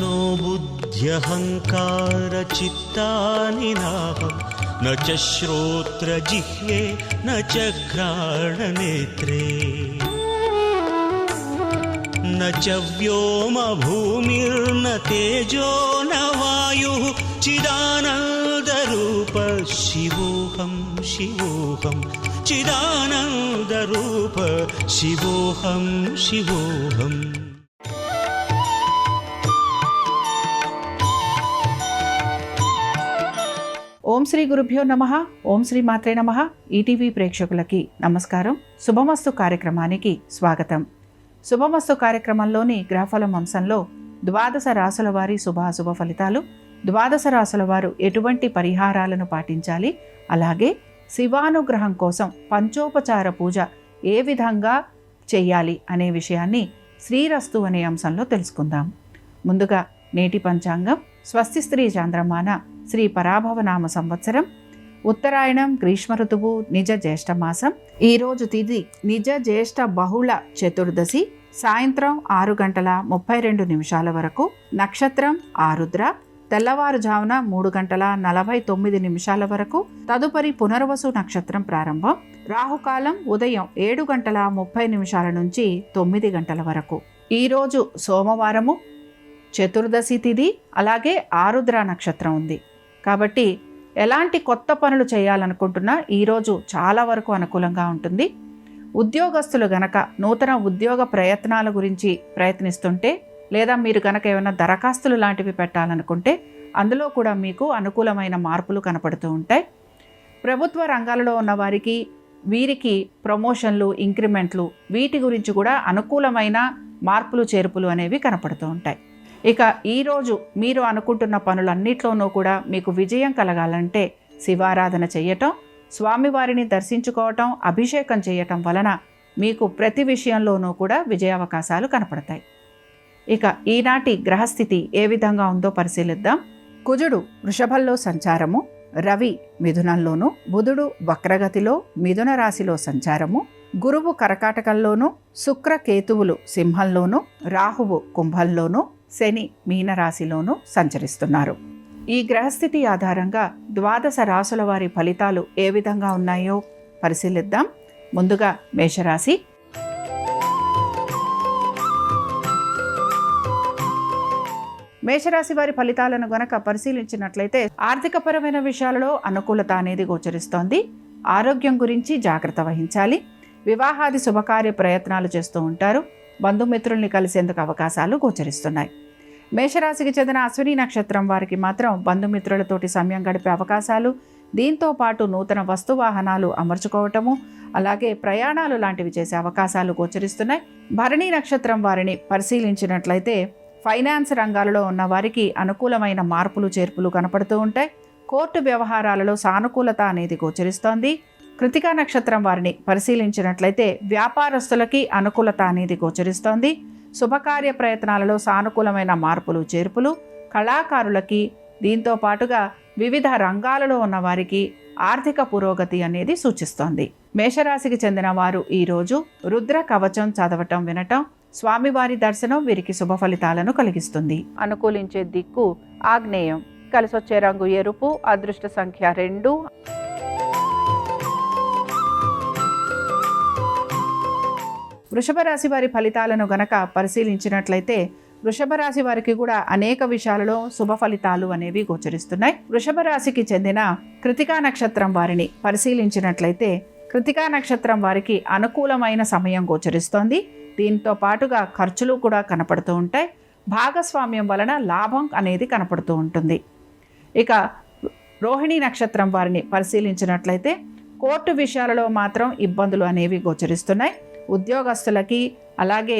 मनो बुद्ध्यहङ्कारचित्तानि नाहं न च श्रोत्रजिह्वे न च घ्राणनेत्रे न च व्योमभूमिर्न तेजो न वायुः चिदानन्दरूप शिवोऽहं शिवोऽहं चिदानन्दरूप शिवोऽहं शिवोऽहम्। ఓం శ్రీ గురుభ్యో నమః. ఓం శ్రీ మాత్రే నమః. ఈటీవీ ప్రేక్షకులకి నమస్కారం. శుభమస్తు కార్యక్రమానికి స్వాగతం. శుభమస్తు కార్యక్రమంలోని గ్రహఫలం అంశంలో ద్వాదశ రాశుల వారి శుభాశుభ ఫలితాలు, ద్వాదశ రాశుల వారు ఎటువంటి పరిహారాలను పాటించాలి, అలాగే శివానుగ్రహం కోసం పంచోపచార పూజ ఏ విధంగా చేయాలి అనే విషయాన్ని శ్రీరస్తు అనే అంశంలో తెలుసుకుందాం. ముందుగా నేటి పంచాంగం స్వస్తి స్త్రీ చాంద్రమాన శ్రీ పరాభవనామ సంవత్సరం ఉత్తరాయణం గ్రీష్మ ఋతువు నిజ జ్యేష్ఠ మాసం. ఈరోజు తిథి నిజ జ్యేష్ఠ బహుళ చతుర్దశి సాయంత్రం 6:32 వరకు. నక్షత్రం ఆరుద్ర తెల్లవారుజామున 3:49 వరకు. తదుపరి పునర్వసు నక్షత్రం ప్రారంభం. రాహుకాలం ఉదయం 7:30 నుంచి 9 వరకు. ఈరోజు సోమవారము, చతుర్దశి తిథి, అలాగే ఆరుద్ర నక్షత్రం ఉంది కాబట్టి ఎలాంటి కొత్త పనులు చేయాలనుకుంటున్నా ఈరోజు చాలా వరకు అనుకూలంగా ఉంటుంది. ఉద్యోగస్తులు గనక నూతన ఉద్యోగ ప్రయత్నాల గురించి ప్రయత్నిస్తుంటే, లేదా మీరు గనక ఏమైనా దరఖాస్తులు లాంటివి పెట్టాలనుకుంటే అందులో కూడా మీకు అనుకూలమైన మార్పులు కనపడుతూ ఉంటాయి. ప్రభుత్వ రంగాలలో ఉన్న వీరికి ప్రమోషన్లు, ఇంక్రిమెంట్లు, వీటి గురించి కూడా అనుకూలమైన మార్పులు చేర్పులు అనేవి కనపడుతూ ఉంటాయి. ఇక ఈరోజు మీరు అనుకుంటున్న పనులన్నిట్లోనూ కూడా మీకు విజయం కలగాలంటే శివారాధన చేయటం, స్వామివారిని దర్శించుకోవటం, అభిషేకం చేయటం వలన మీకు ప్రతి విషయంలోనూ కూడా విజయావకాశాలు కనపడతాయి. ఇక ఈనాటి గ్రహస్థితి ఏ విధంగా ఉందో పరిశీలిద్దాం. కుజుడు వృషభంలో సంచారము, రవి మిథునంలోను, బుధుడు వక్రగతిలో మిథున రాశిలో సంచారము, గురువు కర్కాటకంలోను, శుక్ర కేతువులు సింహంలోను, రాహువు కుంభంలోను, శని మీనరాశిలోనూ సంచరిస్తున్నారు. ఈ గ్రహస్థితి ఆధారంగా ద్వాదశ రాశుల వారి ఫలితాలు ఏ విధంగా ఉన్నాయో పరిశీలిద్దాం. ముందుగా మేషరాశి. మేషరాశి వారి ఫలితాలను గనక పరిశీలించినట్లయితే ఆర్థికపరమైన విషయాలలో అనుకూలత అనేది గోచరిస్తోంది. ఆరోగ్యం గురించి జాగ్రత్త వహించాలి. వివాహాది శుభకార్య ప్రయత్నాలు చేస్తూ ఉంటారు. బంధుమిత్రుల్ని కలిసేందుకు అవకాశాలు గోచరిస్తున్నాయి. మేషరాశికి చెందిన అశ్విని నక్షత్రం వారికి మాత్రం బంధుమిత్రులతోటి సమయం గడిపే అవకాశాలు, దీంతో పాటు నూతన వస్తువాహనాలు అమర్చుకోవటము, అలాగే ప్రయాణాలు లాంటివి చేసే అవకాశాలు గోచరిస్తున్నాయి. భరణి నక్షత్రం వారిని పరిశీలించినట్లయితే ఫైనాన్స్ రంగాలలో ఉన్న వారికి అనుకూలమైన మార్పులు చేర్పులు కనపడుతూ ఉంటాయి. కోర్టు వ్యవహారాలలో సానుకూలత అనేది గోచరిస్తోంది. కృతికా నక్షత్రం వారిని పరిశీలించినట్లయితే వ్యాపారస్తులకి అనుకూలత అనేది గోచరిస్తోంది. శుభకార్య ప్రయత్నాలలో సానుకూలమైన మార్పులు చేర్పులు, కళాకారులకి, దీంతో పాటుగా వివిధ రంగాలలో ఉన్న వారికి ఆర్థిక పురోగతి అనేది సూచిస్తోంది. మేషరాశికి చెందిన వారు ఈరోజు రుద్ర కవచం చదవటం, వినటం, స్వామివారి దర్శనం వీరికి శుభ ఫలితాలను కలిగిస్తుంది. అనుకూలించే దిక్కు ఆగ్నేయం. కలిసొచ్చే రంగు ఎరుపు. అదృష్ట సంఖ్య 2. వృషభ రాశి వారి ఫలితాలను గనక పరిశీలించినట్లయితే వృషభ రాశి వారికి కూడా అనేక విషయాలలో శుభ ఫలితాలు అనేవి గోచరిస్తున్నాయి. వృషభ రాశికి చెందిన కృతికా నక్షత్రం వారిని పరిశీలించినట్లయితే కృతికా నక్షత్రం వారికి అనుకూలమైన సమయం గోచరిస్తోంది. దీంతో పాటుగా ఖర్చులు కూడా కనపడుతూ ఉంటాయి. భాగస్వామ్యం వలన లాభం అనేది కనపడుతూ ఉంటుంది. ఇక రోహిణి నక్షత్రం వారిని పరిశీలించినట్లయితే కోర్టు విషయాలలో మాత్రం ఇబ్బందులు అనేవి గోచరిస్తున్నాయి. ఉద్యోగస్తులకి, అలాగే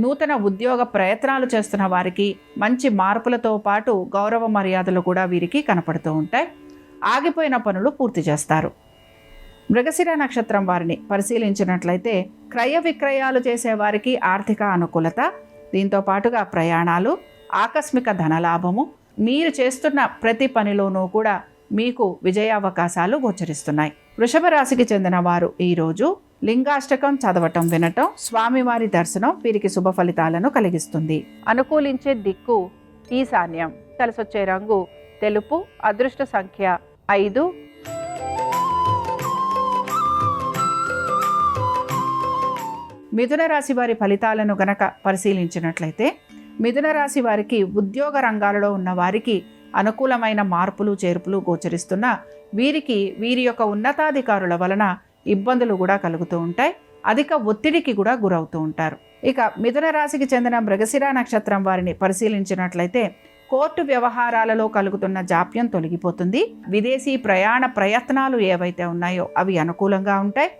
నూతన ఉద్యోగ ప్రయత్నాలు చేస్తున్న వారికి మంచి మార్పులతో పాటు గౌరవ మర్యాదలు కూడా వీరికి కనపడుతూ ఉంటాయి. ఆగిపోయిన పనులు పూర్తి చేస్తారు. మృగశిర నక్షత్రం వారిని పరిశీలించినట్లయితే క్రయ విక్రయాలు చేసేవారికి ఆర్థిక అనుకూలత, దీంతో పాటుగా ప్రయాణాలు, ఆకస్మిక ధనలాభము, మీరు చేస్తున్న ప్రతి పనిలోనూ కూడా మీకు విజయావకాశాలు గోచరిస్తున్నాయి. వృషభ రాశికి చెందిన వారు ఈరోజు లింగాష్టకం చదవటం, వినటం, స్వామివారి దర్శనం వీరికి శుభ ఫలితాలను కలిగిస్తుంది. అనుకూలించే దిక్కు ఈశాన్యం. కలిసొచ్చే రంగు తెలుపు. అదృష్ట సంఖ్య 5. మిథున రాశి వారి ఫలితాలను గనక పరిశీలించినట్లయితే మిథున రాశి వారికి ఉద్యోగ రంగాలలో ఉన్న వారికి అనుకూలమైన మార్పులు చేర్పులు గోచరిస్తున్న వీరికి వీరి యొక్క ఉన్నతాధికారుల వలన ఇబ్బందులు కూడా కలుగుతూ ఉంటాయి. అధిక ఒత్తిడికి కూడా గురవుతూ ఉంటారు. ఇక మిథున రాశికి చెందిన మృగశిర నక్షత్రం వారిని పరిశీలించినట్లయితే కోర్టు వ్యవహారాలలో కలుగుతున్న జాప్యం తొలగిపోతుంది. విదేశీ ప్రయాణ ప్రయత్నాలు ఏవైతే ఉన్నాయో అవి అనుకూలంగా ఉంటాయి.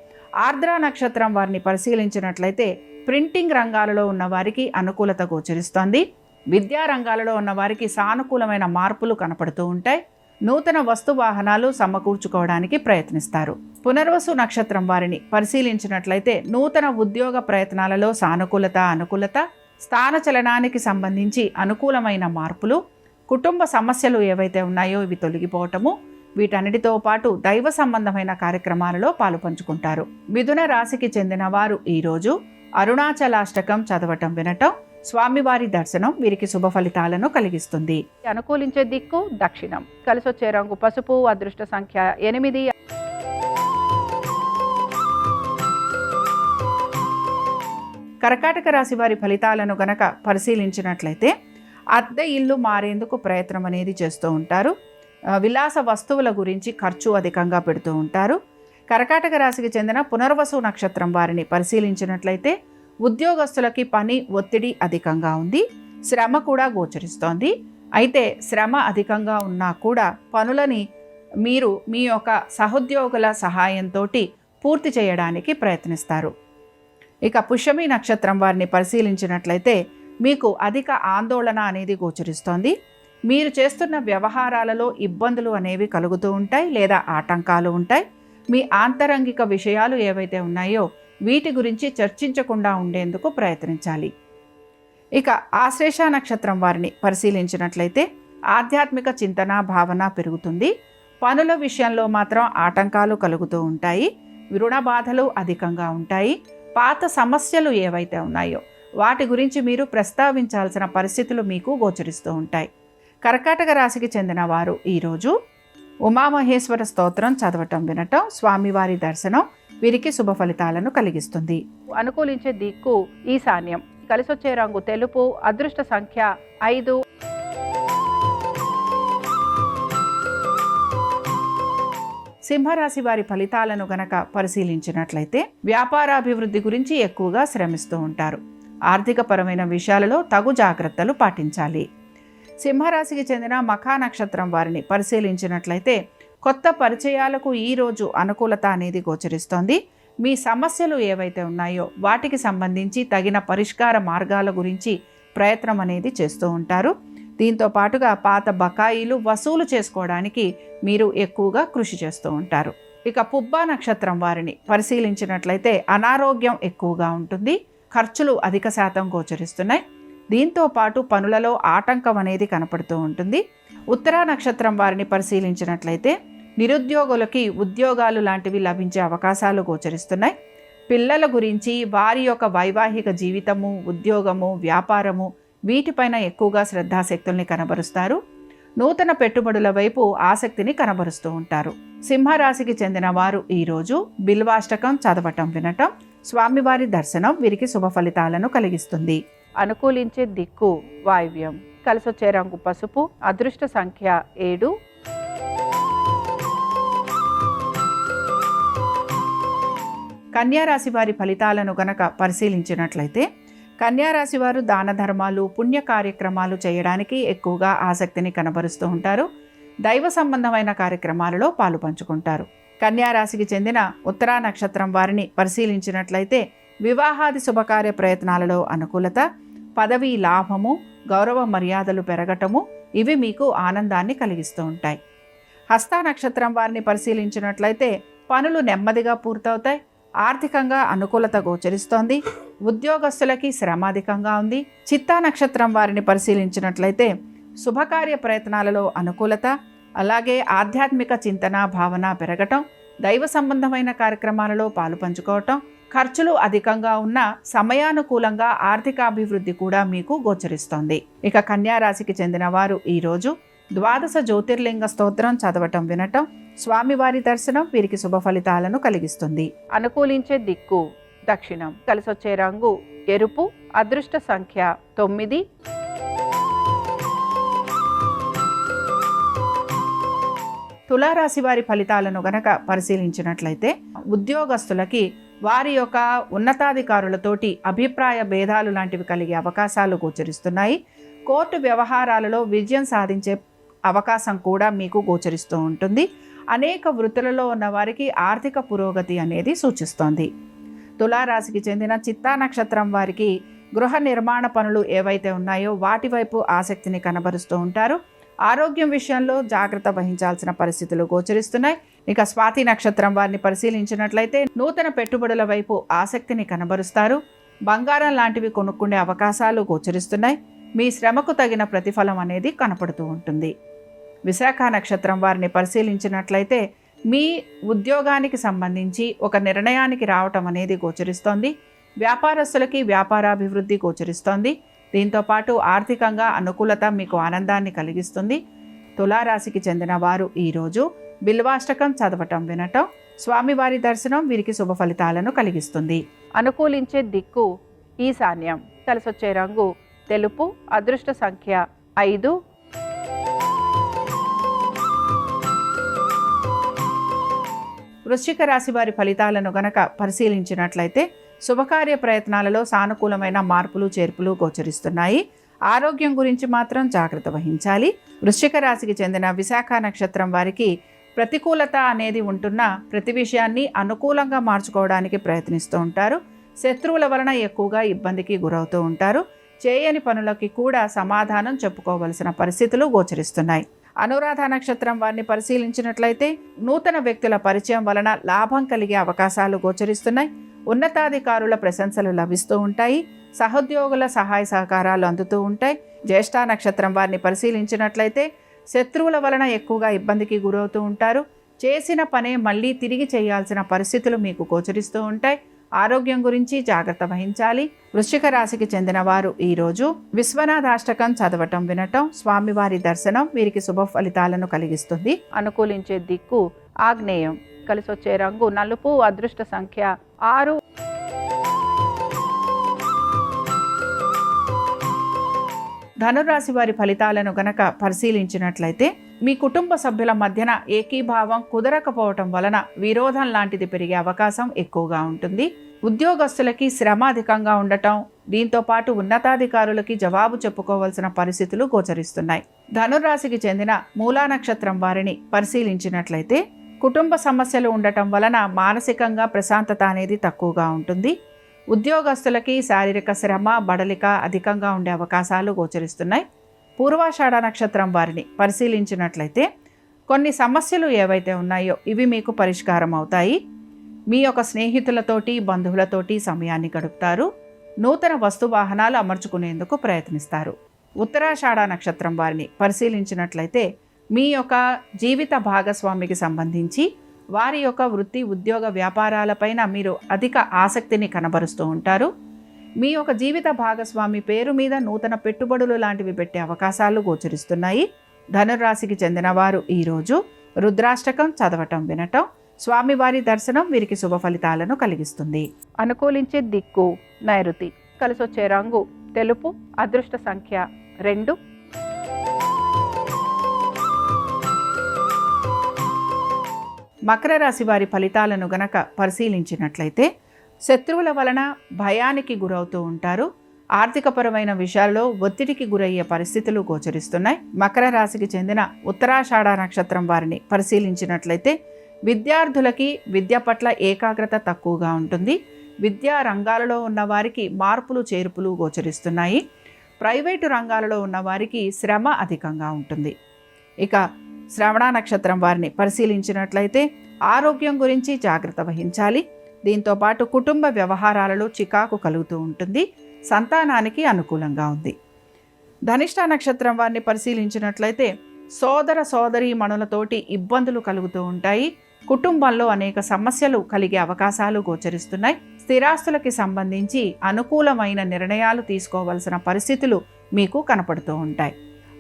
ఆర్ద్ర నక్షత్రం వారిని పరిశీలించినట్లయితే ప్రింటింగ్ రంగాలలో ఉన్న వారికి అనుకూలత గోచరిస్తోంది. విద్యా రంగాలలో ఉన్న వారికి సానుకూలమైన మార్పులు కనపడుతూ ఉంటాయి. నూతన వస్తు వాహనాలు సమకూర్చుకోవడానికి ప్రయత్నిస్తారు. పునర్వసు నక్షత్రం వారిని పరిశీలించినట్లయితే నూతన ఉద్యోగ ప్రయత్నాలలో సానుకూలత అనుకూలత, స్థానచలనానికి సంబంధించి అనుకూలమైన మార్పులు, కుటుంబ సమస్యలు ఏవైతే ఉన్నాయో ఇవి తొలగిపోవటము, వీటన్నిటితో పాటు దైవ సంబంధమైన కార్యక్రమాలలో పాలుపంచుకుంటారు. మిథున రాశికి చెందిన వారు ఈరోజు అరుణాచలాష్టకం చదవటం వినటం, స్వామివారి దర్శనం వీరికి శుభ ఫలితాలను కలిగిస్తుంది. అనుకూలించే దిక్కు దక్షిణం. కలిసొచ్చే రంగు పసుపు. అదృష్ట సంఖ్య 8. కర్కాటక రాశి వారి ఫలితాలను గనక పరిశీలించినట్లయితే అద్దె ఇల్లు మారేందుకు ప్రయత్నం అనేది చేస్తూ ఉంటారు. విలాస వస్తువుల గురించి ఖర్చు అధికంగా పెడుతూ ఉంటారు. కర్కాటక రాశికి చెందిన పునర్వసు నక్షత్రం వారిని పరిశీలించినట్లయితే ఉద్యోగస్తులకి పని ఒత్తిడి అధికంగా ఉంది. శ్రమ కూడా గోచరిస్తోంది. అయితే శ్రమ అధికంగా ఉన్నా కూడా పనులని మీరు మీ యొక్క సహోద్యోగుల సహాయంతో పూర్తి చేయడానికి ప్రయత్నిస్తారు. ఇక పుష్యమి నక్షత్రం వారిని పరిశీలించినట్లయితే మీకు అధిక ఆందోళన అనేది గోచరిస్తోంది. మీరు చేస్తున్న వ్యవహారాలలో ఇబ్బందులు అనేవి కలుగుతూ ఉంటాయి లేదా ఆటంకాలు ఉంటాయి. మీ ఆంతరంగిక విషయాలు ఏవైతే ఉన్నాయో వీటి గురించి చర్చించకుండా ఉండేందుకు ప్రయత్నించాలి. ఇక ఆశ్లేష నక్షత్రం వారిని పరిశీలించినట్లయితే ఆధ్యాత్మిక చింతన భావన పెరుగుతుంది. పనుల విషయంలో మాత్రం ఆటంకాలు కలుగుతూ ఉంటాయి. రుణ బాధలు అధికంగా ఉంటాయి. పాత సమస్యలు ఏవైతే ఉన్నాయో వాటి గురించి మీరు ప్రస్తావించాల్సిన పరిస్థితులు మీకు గోచరిస్తూ ఉంటాయి. కర్కాటక రాశికి చెందిన వారు ఈరోజు ఉమామహేశ్వర స్తోత్రం చదవటం వినటం, స్వామివారి దర్శనం వీరికి శుభ ఫలితాలను కలిగిస్తుంది. అనుకూలించే దిక్కు ఈశాన్యం. కలిసొచ్చే రంగు తెలుపు. అదృష్ట సంఖ్య 5. సింహరాశి వారి ఫలితాలను గనక పరిశీలించినట్లయితే వ్యాపారాభివృద్ధి గురించి ఎక్కువగా శ్రమిస్తూ ఉంటారు. ఆర్థికపరమైన విషయాలలో తగు జాగ్రత్తలు పాటించాలి. సింహరాశికి చెందిన మఖా నక్షత్రం వారిని పరిశీలించినట్లయితే కొత్త పరిచయాలకు ఈరోజు అనుకూలత అనేది గోచరిస్తోంది. మీ సమస్యలు ఏవైతే ఉన్నాయో వాటికి సంబంధించి తగిన పరిష్కార మార్గాల గురించి ప్రయత్నం అనేది చేస్తూ ఉంటారు. దీంతో పాటుగా పాత బకాయిలు వసూలు చేసుకోవడానికి మీరు ఎక్కువగా కృషి చేస్తూ ఉంటారు. ఇక పుబ్బా నక్షత్రం వారిని పరిశీలించినట్లయితే అనారోగ్యం ఎక్కువగా ఉంటుంది. ఖర్చులు అధిక శాతం గోచరిస్తున్నాయి. దీంతో పాటు పనులలో ఆటంకం అనేది కనపడుతూ ఉంటుంది. ఉత్తరా నక్షత్రం వారిని పరిశీలించినట్లయితే నిరుద్యోగులకి ఉద్యోగాలు లాంటివి లభించే అవకాశాలు గోచరిస్తున్నాయి. పిల్లల గురించి వారి యొక్క వైవాహిక జీవితము, ఉద్యోగము, వ్యాపారము వీటిపైన ఎక్కువగా శ్రద్ధాశక్తుల్ని కనబరుస్తారు. నూతన పెట్టుబడుల వైపు ఆసక్తిని కనబరుస్తూ ఉంటారు. సింహరాశికి చెందిన వారు ఈరోజు బిల్వాష్టకం చదవటం వినటం, స్వామివారి దర్శనం వీరికి శుభ ఫలితాలను కలిగిస్తుంది. అనుకూలించే దిక్కు వాయువ్యం. కలిసొచ్చే రంగు పసుపు. అదృష్ట సంఖ్య 7. కన్యారాశి వారి ఫలితాలను గనక పరిశీలించినట్లయితే కన్యారాశి వారు దాన ధర్మాలు, పుణ్య కార్యక్రమాలు చేయడానికి ఎక్కువగా ఆసక్తిని కనబరుస్తూ ఉంటారు. దైవ సంబంధమైన కార్యక్రమాలలో పాలు పంచుకుంటారు. కన్యారాశికి చెందిన ఉత్తరా నక్షత్రం వారిని పరిశీలించినట్లయితే వివాహాది శుభకార్య ప్రయత్నాలలో అనుకూలత, పదవీ లాభము, గౌరవ మర్యాదలు పెరగటము ఇవి మీకు ఆనందాన్ని కలిగిస్తూ ఉంటాయి. హస్త నక్షత్రం వారిని పరిశీలించినట్లయితే పనులు నెమ్మదిగా పూర్తవుతాయి. ఆర్థికంగా అనుకూలత గోచరిస్తోంది. ఉద్యోగస్తులకి శ్రమ అధికంగా ఉంది. చిత్తా నక్షత్రం వారిని పరిశీలించినట్లయితే శుభకార్య ప్రయత్నాలలో అనుకూలత, అలాగే ఆధ్యాత్మిక చింతన భావన పెరగటం, దైవ సంబంధమైన కార్యక్రమాలలో పాలు పంచుకోవటం, ఖర్చులు అధికంగా ఉన్న సమయానుకూలంగా ఆర్థికాభివృద్ధి కూడా మీకు గోచరిస్తోంది. ఇక కన్యా రాశికి చెందిన వారు ఈరోజు ద్వాదశ జ్యోతిర్లింగ స్తోత్రం చదవటం వినటం, స్వామివారి దర్శనం వీరికి శుభ ఫలితాలను కలిగిస్తుంది. అనుకూలించే దిక్కు దక్షిణం. కలిసొచ్చే రంగు ఎరుపు. అదృష్ట సంఖ్య 9. తులారాశి వారి ఫలితాలను గనక పరిశీలించినట్లయితే ఉద్యోగస్తులకి వారి యొక్క ఉన్నతాధికారులతోటి అభిప్రాయ భేదాలు లాంటివి కలిగే అవకాశాలు గోచరిస్తున్నాయి. కోర్టు వ్యవహారాలలో విజయం సాధించే అవకాశం కూడా మీకు గోచరిస్తూ ఉంటుంది. అనేక వృత్తులలో ఉన్న వారికి ఆర్థిక పురోగతి అనేది సూచిస్తోంది. తులారాశికి చెందిన చిత్తా నక్షత్రం వారికి గృహ నిర్మాణ పనులు ఏవైతే ఉన్నాయో వాటి వైపు ఆసక్తిని కనబరుస్తూ ఉంటారు. ఆరోగ్యం విషయంలో జాగ్రత్త వహించాల్సిన పరిస్థితులు గోచరిస్తున్నాయి. ఇక స్వాతి నక్షత్రం వారిని పరిశీలించినట్లయితే నూతన పెట్టుబడుల వైపు ఆసక్తిని కనబరుస్తారు. బంగారం లాంటివి కొనుక్కునే అవకాశాలు గోచరిస్తున్నాయి. మీ శ్రమకు తగిన ప్రతిఫలం అనేది కనపడుతూ ఉంటుంది. విశాఖ నక్షత్రం వారిని పరిశీలించినట్లయితే మీ ఉద్యోగానికి సంబంధించి ఒక నిర్ణయానికి రావటం అనేది గోచరిస్తోంది. వ్యాపారస్తులకి వ్యాపారాభివృద్ధి గోచరిస్తోంది. దీంతోపాటు ఆర్థికంగా అనుకూలత మీకు ఆనందాన్ని కలిగిస్తుంది. తులారాశికి చెందిన వారు ఈరోజు బిల్వాష్టకం చదవటం వినటం, స్వామివారి దర్శనం వీరికి శుభ ఫలితాలను కలిగిస్తుంది. అనుకూలించే దిక్కు ఈశాన్యం. కలిసొచ్చే రంగు తెలుపు. అదృష్ట సంఖ్య 5. వృశ్చిక రాశి వారి ఫలితాలను గనక పరిశీలించినట్లయితే శుభకార్య ప్రయత్నాలలో సానుకూలమైన మార్పులు చేర్పులు గోచరిస్తున్నాయి. ఆరోగ్యం గురించి మాత్రం జాగ్రత్త వహించాలి. వృశ్చిక రాశికి చెందిన విశాఖ నక్షత్రం వారికి ప్రతికూలత అనేది ఉంటున్న ప్రతి విషయాన్ని అనుకూలంగా మార్చుకోవడానికి ప్రయత్నిస్తూ ఉంటారు. శత్రువుల వలన ఎక్కువగా ఇబ్బందికి గురవుతూ ఉంటారు. చేయని పనులకి కూడా సమాధానం చెప్పుకోవలసిన పరిస్థితులు గోచరిస్తున్నాయి. అనురాధ నక్షత్రం వారిని పరిశీలించినట్లయితే నూతన వ్యక్తుల పరిచయం వలన లాభం కలిగే అవకాశాలు గోచరిస్తున్నాయి. ఉన్నతాధికారుల ప్రశంసలు లభిస్తూ ఉంటాయి. సహోద్యోగుల సహాయ సహకారాలు అందుతూ ఉంటాయి. జ్యేష్ఠ నక్షత్రం వారిని పరిశీలించినట్లయితే శత్రువుల వలన ఎక్కువగా ఇబ్బందికి గురవుతూ ఉంటారు. చేసిన పనే మళ్ళీ తిరిగి చేయాల్సిన పరిస్థితులు మీకు గోచరిస్తూ ఉంటాయి. ఆరోగ్యం గురించి జాగ్రత్త వహించాలి. వృశ్చిక రాశికి చెందిన వారు ఈరోజు విశ్వనాథాష్టకం చదవటం వినటం, స్వామివారి దర్శనం వీరికి శుభ ఫలితాలను కలిగిస్తుంది. అనుకూలించే దిక్కు ఆగ్నేయం. కలిసొచ్చే రంగు నలుపు. అదృష్ట సంఖ్య 6. ధనురాశి వారి ఫలితాలను గనక పరిశీలించినట్లయితే మీ కుటుంబ సభ్యుల మధ్యన ఏకీభావం కుదరకపోవటం వలన విరోధం లాంటిది పెరిగే అవకాశం ఎక్కువగా ఉంటుంది. ఉద్యోగస్తులకి శ్రమ అధికంగా ఉండటం, దీంతో పాటు ఉన్నతాధికారులకి జవాబు చెప్పుకోవాల్సిన పరిస్థితులు గోచరిస్తున్నాయి. ధనురాశికి చెందిన మూలా నక్షత్రం వారిని పరిశీలించినట్లయితే కుటుంబ సమస్యలు ఉండటం వలన మానసికంగా ప్రశాంతత అనేది తక్కువగా ఉంటుంది. ఉద్యోగస్తులకి శారీరక శ్రమ బడలిక అధికంగా ఉండే అవకాశాలు గోచరిస్తున్నాయి. పూర్వాషాఢ నక్షత్రం వారిని పరిశీలించినట్లయితే కొన్ని సమస్యలు ఏవైతే ఉన్నాయో ఇవి మీకు పరిష్కారం అవుతాయి. మీ యొక్క స్నేహితులతోటి బంధువులతోటి సమయాన్ని గడుపుతారు. నూతన వస్తు వాహనాలు అమర్చుకునేందుకు ప్రయత్నిస్తారు. ఉత్తరాషాఢ నక్షత్రం వారిని పరిశీలించినట్లయితే మీ యొక్క జీవిత భాగస్వామికి సంబంధించి వారి యొక్క వృత్తి ఉద్యోగ వ్యాపారాలపైన మీరు అధిక ఆసక్తిని కనబరుస్తూ ఉంటారు. మీ యొక్క జీవిత భాగస్వామి పేరు మీద నూతన పెట్టుబడులు లాంటివి పెట్టే అవకాశాలు గోచరిస్తున్నాయి. ధనురాశికి చెందిన వారు ఈరోజు రుద్రాష్టకం చదవటం వినటం, స్వామివారి దర్శనం వీరికి శుభ ఫలితాలను కలిగిస్తుంది. అనుకూలించే దిక్కు నైరుతి. కలిసొచ్చే రంగు తెలుపు. అదృష్ట సంఖ్య 2. మకర రాశి వారి ఫలితాలను గనక పరిశీలించినట్లయితే శత్రువుల వలన భయానికి గురవుతూ ఉంటారు. ఆర్థికపరమైన విషయాల్లో ఒత్తిడికి గురయ్యే పరిస్థితులు గోచరిస్తున్నాయి. మకర రాశికి చెందిన ఉత్తరాషాఢ నక్షత్రం వారిని పరిశీలించినట్లయితే విద్యార్థులకి విద్య పట్ల ఏకాగ్రత తక్కువగా ఉంటుంది. విద్యా రంగాలలో ఉన్న వారికి మార్పులు చేర్పులు గోచరిస్తున్నాయి. ప్రైవేటు రంగాలలో ఉన్న వారికి శ్రమ అధికంగా ఉంటుంది. ఇక శ్రవణ నక్షత్రం వారిని పరిశీలించినట్లయితే ఆరోగ్యం గురించి జాగ్రత్త వహించాలి. దీంతోపాటు కుటుంబ వ్యవహారాలలో చికాకు కలుగుతూ ఉంటుంది. సంతానానికి అనుకూలంగా ఉంది. ధనిష్ట నక్షత్రం వారిని పరిశీలించినట్లయితే సోదర సోదరీమణులతోటి ఇబ్బందులు కలుగుతూ ఉంటాయి. కుటుంబంలో అనేక సమస్యలు కలిగే అవకాశాలు గోచరిస్తున్నాయి. స్థిరాస్తులకి సంబంధించి అనుకూలమైన నిర్ణయాలు తీసుకోవలసిన పరిస్థితులు మీకు కనపడుతూ ఉంటాయి.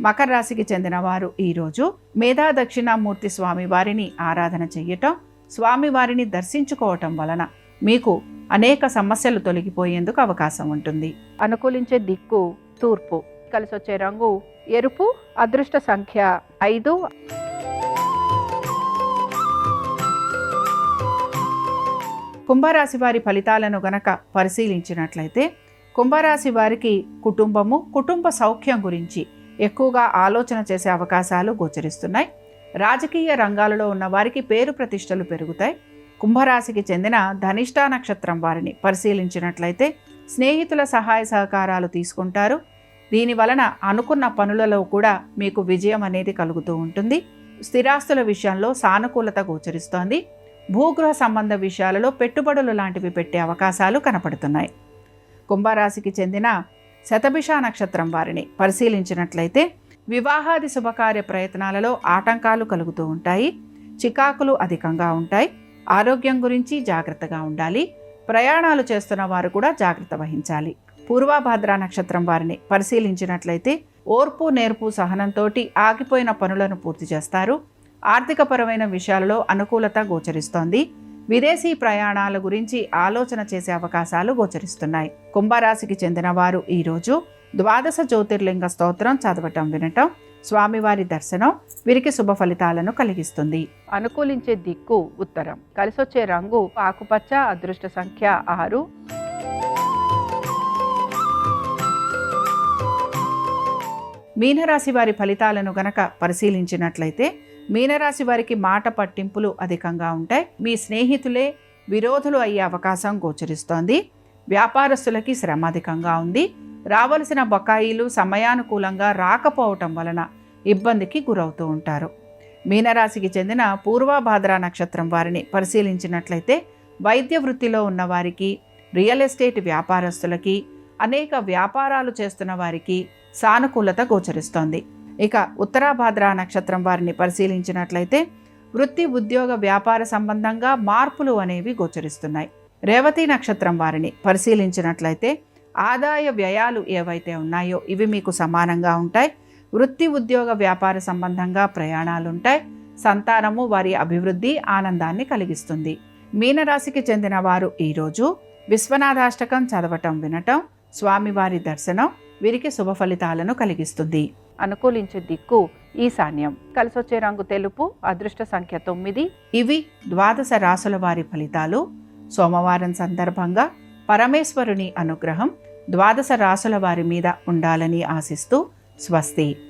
మకర రాశికి చెందిన వారు ఈరోజు మేధా దక్షిణామూర్తి స్వామివారిని ఆరాధన చెయ్యటం, స్వామివారిని దర్శించుకోవటం వలన మీకు అనేక సమస్యలు తొలగిపోయేందుకు అవకాశం ఉంటుంది. అనుకూలించే దిక్కు తూర్పు. కలిసొచ్చే రంగు ఎరుపు. అదృష్ట సంఖ్య 5. కుంభరాశి వారి ఫలితాలను గనక పరిశీలించినట్లయితే కుంభరాశి వారికి కుటుంబ సౌఖ్యం గురించి ఎక్కువగా ఆలోచన చేసే అవకాశాలు గోచరిస్తున్నాయి. రాజకీయ రంగాలలో ఉన్న వారికి పేరు ప్రతిష్టలు పెరుగుతాయి. కుంభరాశికి చెందిన ధనిష్ఠా నక్షత్రం వారిని పరిశీలించినట్లయితే స్నేహితుల సహాయ సహకారాలు తీసుకుంటారు. దీని వలన అనుకున్న పనులలో కూడా మీకు విజయం అనేది కలుగుతూ ఉంటుంది. స్థిరాస్తుల విషయంలో సానుకూలత గోచరిస్తోంది. భూగృహ సంబంధ విషయాలలో పెట్టుబడులు లాంటివి పెట్టే అవకాశాలు కనపడుతున్నాయి. కుంభరాశికి చెందిన శతభిష నక్షత్రం వారిని పరిశీలించినట్లయితే వివాహాది శుభకార్య ప్రయత్నాలలో ఆటంకాలు కలుగుతూ ఉంటాయి. చికాకులు అధికంగా ఉంటాయి. ఆరోగ్యం గురించి జాగ్రత్తగా ఉండాలి. ప్రయాణాలు చేస్తున్న వారు కూడా జాగ్రత్త వహించాలి. పూర్వభాద్ర నక్షత్రం వారిని పరిశీలించినట్లయితే ఓర్పు నేర్పు సహనంతో ఆగిపోయిన పనులను పూర్తి చేస్తారు. ఆర్థికపరమైన విషయాలలో అనుకూలత గోచరిస్తోంది. విదేశీ ప్రయాణాల గురించి ఆలోచన చేసే అవకాశాలు గోచరిస్తున్నాయి. కుంభరాశికి చెందిన వారు ఈరోజు 12 జ్యోతిర్లింగ స్తోత్రం చదవటం, వినటం, స్వామివారి దర్శనం వీరికి శుభ ఫలితాలను కలిగిస్తుంది. అనుకూలించే దిక్కు ఉత్తరం. కలిసొచ్చే రంగు ఆకుపచ్చ. అదృష్ట సంఖ్య 6. మీనరాశి వారి ఫలితాలను గనక పరిశీలించినట్లయితే మీనరాశి వారికి మాట పట్టింపులు అధికంగా ఉంటాయి. మీ స్నేహితులే విరోధులు అయ్యే అవకాశం గోచరిస్తోంది. వ్యాపారస్తులకి శ్రమ అధికంగా ఉంది. రావలసిన బకాయిలు సమయానుకూలంగా రాకపోవటం వలన ఇబ్బందికి గురవుతూ ఉంటారు. మీనరాశికి చెందిన పూర్వభాద్ర నక్షత్రం వారిని పరిశీలించినట్లయితే వైద్య వృత్తిలో ఉన్న వారికి, రియల్ ఎస్టేట్ వ్యాపారస్తులకి, అనేక వ్యాపారాలు చేస్తున్న వారికి సానుకూలత గోచరిస్తోంది. ఇక ఉత్తరాభాద్ర నక్షత్రం వారిని పరిశీలించినట్లయితే వృత్తి, ఉద్యోగ, వ్యాపార సంబంధంగా మార్పులు అనేవి గోచరిస్తున్నాయి. రేవతి నక్షత్రం వారిని పరిశీలించినట్లయితే ఆదాయ వ్యయాలు ఏవైతే ఉన్నాయో ఇవి మీకు సమానంగా ఉంటాయి. వృత్తి, ఉద్యోగ, వ్యాపార సంబంధంగా ప్రయాణాలుంటాయి. సంతానము వారి అభివృద్ధి ఆనందాన్ని కలిగిస్తుంది. మీనరాశికి చెందిన వారు ఈరోజు విశ్వనాథాష్టకం చదవటం, వినటం, స్వామివారి దర్శనం వీరికి శుభ ఫలితాలను కలిగిస్తుంది. అనుకూలించే దిక్కు ఈశాన్యం. కలిసొచ్చే రంగు తెలుపు. అదృష్ట సంఖ్య 9. ఇవి 12 రాసుల వారి ఫలితాలు. సోమవారం సందర్భంగా పరమేశ్వరుని అనుగ్రహం 12 రాసుల వారి మీద ఉండాలని ఆశిస్తూ స్వస్తి.